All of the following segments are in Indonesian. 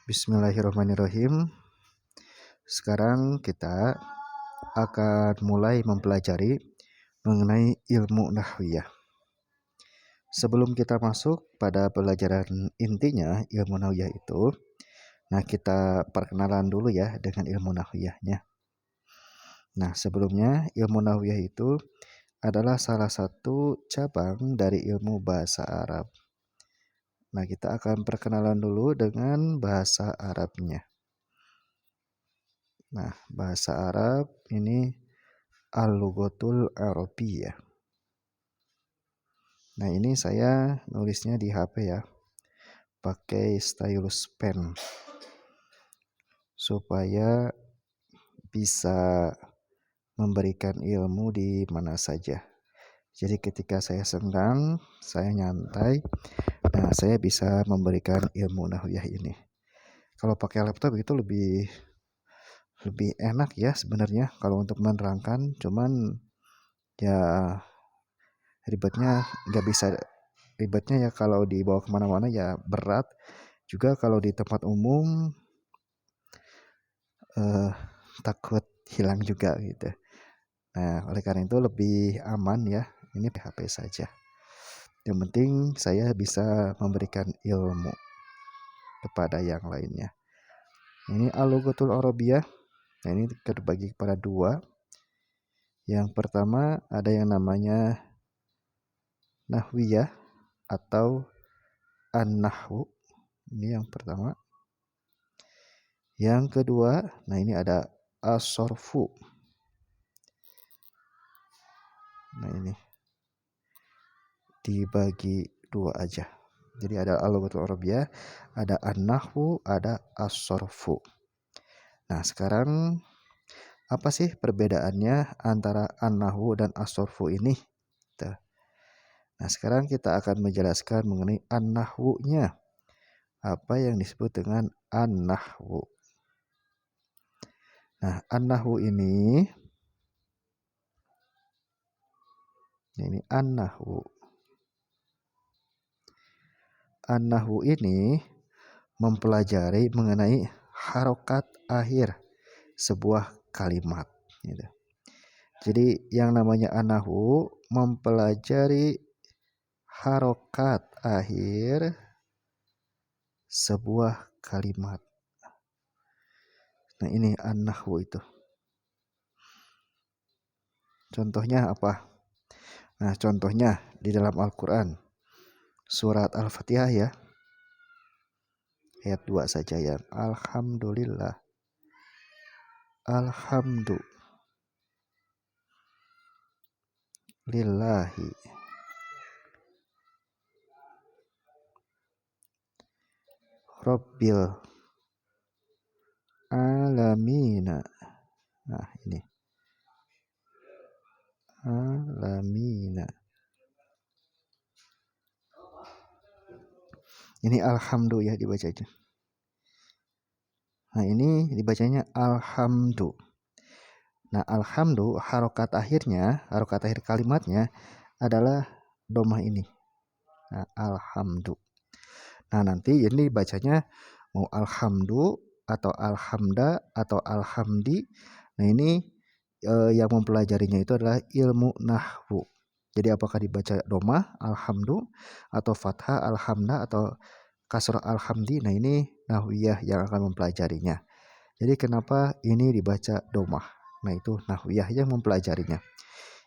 Bismillahirrahmanirrahim. Sekarang kita akan mulai mempelajari mengenai ilmu nahwiyah. Sebelum kita masuk pada pelajaran intinya ilmu nahwiyah itu, nah kita perkenalan dulu ya dengan ilmu nahwiyahnya. Nah, sebelumnya ilmu nahwiyah itu adalah salah satu cabang dari ilmu bahasa Arab. Nah, kita akan perkenalan dulu dengan bahasa Arabnya. Nah, bahasa Arab ini Al-Lughatul Arabiyyah. Nah, ini saya nulisnya di HP ya, pakai stylus pen supaya bisa memberikan ilmu di mana saja. Jadi ketika saya senggang, saya nyantai, nah saya bisa memberikan ilmu nahwiyah ini. Kalau pakai laptop itu lebih enak ya sebenarnya kalau untuk menerangkan, cuman ya ribetnya ya kalau dibawa kemana-mana ya berat juga, kalau di tempat umum takut hilang juga gitu. Nah, oleh karena itu lebih aman ya ini HP saja. Yang penting saya bisa memberikan ilmu kepada yang lainnya. Ini Al-Lughatul Arabiyyah. Nah, ini terbagi kepada dua. Yang pertama ada yang namanya nahwiyah atau an-nahwu. Ini yang pertama. Yang kedua, nah ini ada as-sorfu. Nah, ini dibagi dua aja. Jadi ada al-lughatul arabiyyah, ada an-nahwu, ada as-sorfu. Nah, sekarang apa sih perbedaannya antara an-nahwu dan as-sorfu ini? Nah, sekarang kita akan menjelaskan mengenai an-nahwunya. Apa yang disebut dengan an-nahwu? Nah, an-nahwu ini an-nahwu. An-nahwu ini mempelajari mengenai harokat akhir sebuah kalimat gitu. Jadi yang namanya an-nahwu mempelajari harokat akhir sebuah kalimat. Nah, ini an-nahwu itu. Contohnya apa? Nah, contohnya di dalam Al-Quran surat Al-Fatihah ya, ayat 2 saja ya. Alhamdulillah, alhamdu lillahi rabbil alamina. Nah, ini alamina. Ini alhamdu ya dibacanya. Nah, ini dibacanya alhamdu. Nah, alhamdu harokat akhir kalimatnya adalah domah ini. Nah, alhamdu. Nah, nanti ini bacanya mau alhamdu atau alhamda atau alhamdi. Nah, ini yang mempelajarinya itu adalah ilmu nahwu. Jadi apakah dibaca domah alhamdu atau fathah alhamda atau kasrah alhamdi. Nah, ini nahwiyah yang akan mempelajarinya. Jadi kenapa ini dibaca domah? Nah, itu nahwiyah yang mempelajarinya.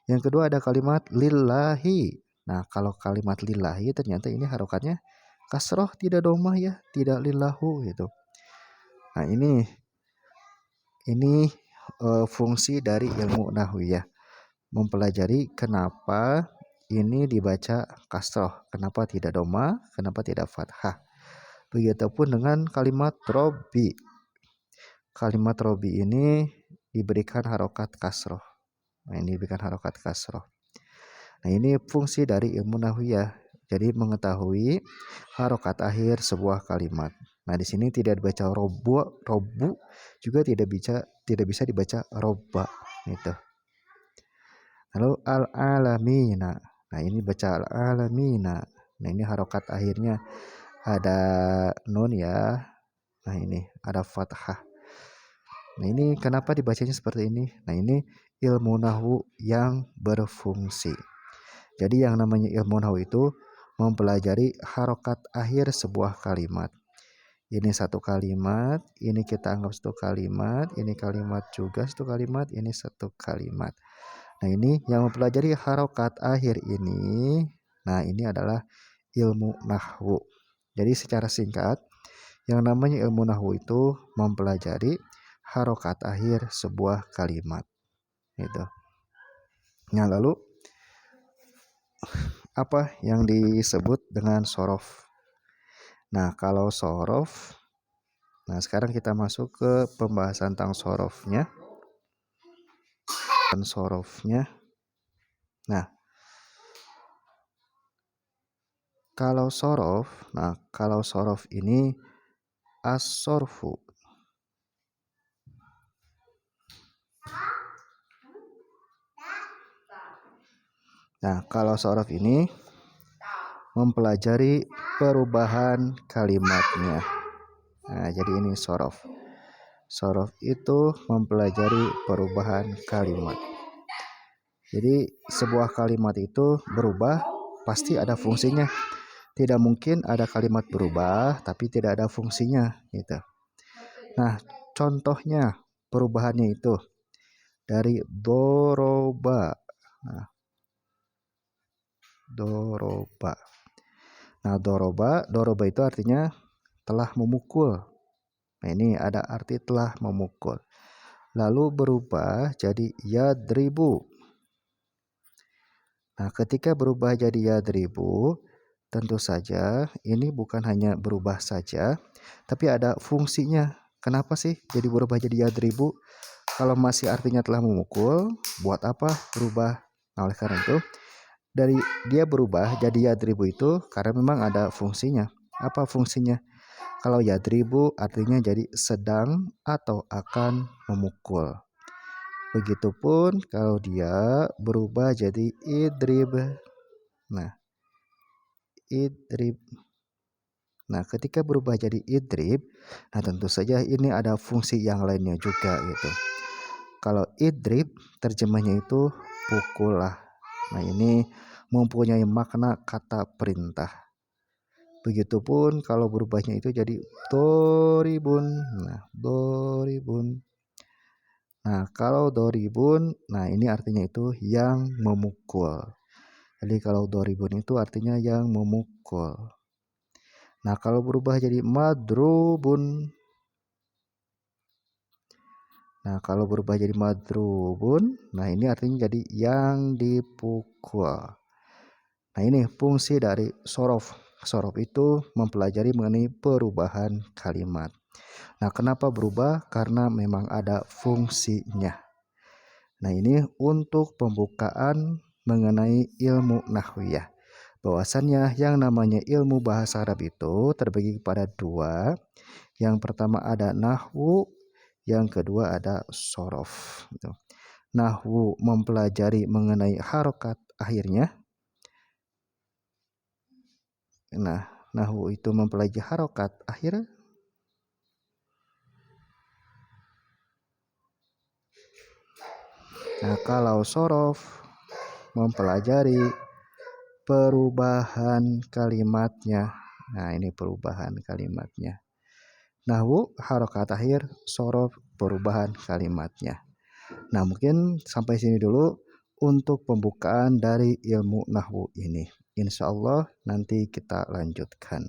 Yang kedua ada kalimat lillahi. Nah, kalau kalimat lillahi ternyata ini harokatnya kasroh, tidak domah ya, tidak lillahu gitu. Nah, ini fungsi dari ilmu nahwiyah, mempelajari kenapa ini dibaca kasroh, kenapa tidak domah, kenapa tidak fathah. Begitupun dengan kalimat robi. Kalimat robi ini diberikan harokat kasroh. Nah, ini diberikan harokat kasroh. Nah, ini fungsi dari ilmu nahwiyah. Jadi mengetahui harokat akhir sebuah kalimat. Nah, di sini tidak dibaca robu, juga tidak bisa dibaca roba gitu. Lalu al-alamina. Nah, ini baca al-alamina. Nah, ini harokat akhirnya ada nun ya. Nah ini ada fathah. Nah ini kenapa dibacanya seperti ini? Nah ini ilmu nahwu yang berfungsi. Jadi yang namanya ilmu nahwu itu mempelajari harokat akhir sebuah kalimat. Ini satu kalimat, ini kita anggap satu kalimat, ini kalimat juga satu kalimat, ini satu kalimat. Nah ini yang mempelajari harokat akhir ini, nah ini adalah ilmu nahwu. Jadi secara singkat, yang namanya ilmu nahwu itu mempelajari harokat akhir sebuah kalimat. Gitu. Nah lalu apa yang disebut dengan sorof? Nah kalau sorof, nah sekarang kita masuk ke pembahasan tentang sorofnya. Nah kalau sorof ini as-sorfu. Nah, kalau sorof ini mempelajari perubahan kalimatnya. Nah, jadi ini sorof. Sorof itu mempelajari perubahan kalimat. Jadi sebuah kalimat itu berubah pasti ada fungsinya. Tidak mungkin ada kalimat berubah tapi tidak ada fungsinya gitu. Nah, contohnya perubahannya itu dari doroba. Nah, doroba. Nah, doroba itu artinya telah memukul. Nah, ini ada arti telah memukul. Lalu berubah jadi yadribu. Nah, ketika berubah jadi yadribu, tentu saja ini bukan hanya berubah saja, tapi ada fungsinya. Kenapa sih jadi berubah jadi yadribu? Kalau masih artinya telah memukul, buat apa berubah? Nah, oleh karena itu, dari dia berubah jadi yadribu itu karena memang ada fungsinya. Apa fungsinya? Kalau yadribu artinya jadi sedang atau akan memukul. Begitupun kalau dia berubah jadi idrib. Nah, idrib. Nah, ketika berubah jadi idrib, nah tentu saja ini ada fungsi yang lainnya juga gitu. Kalau idrib terjemahnya itu pukullah. Nah, ini mempunyai makna kata perintah. Begitupun kalau berubahnya itu jadi doribun. Nah, doribun. Nah, kalau doribun, nah ini artinya itu yang memukul. Jadi kalau doribun itu artinya yang memukul. Nah, kalau berubah jadi madrubun. Nah, kalau berubah jadi madrubun, nah ini artinya jadi yang dipukul. Nah, ini fungsi dari sorof. Sorof itu mempelajari mengenai perubahan kalimat. Nah, kenapa berubah? Karena memang ada fungsinya. Nah, ini untuk pembukaan mengenai ilmu nahwiyah. Bahwasannya yang namanya ilmu bahasa Arab itu terbagi kepada dua. Yang pertama ada nahwu, yang kedua ada sorof. Nahwu mempelajari mengenai harokat akhirnya. Nah, nahwu itu mempelajari harokat akhir. Nah, kalau sorof mempelajari perubahan kalimatnya. Nah, ini perubahan kalimatnya. Nahwu harokat akhir, sorof perubahan kalimatnya. Nah, mungkin sampai sini dulu untuk pembukaan dari ilmu nahwu ini. Insya Allah nanti kita lanjutkan.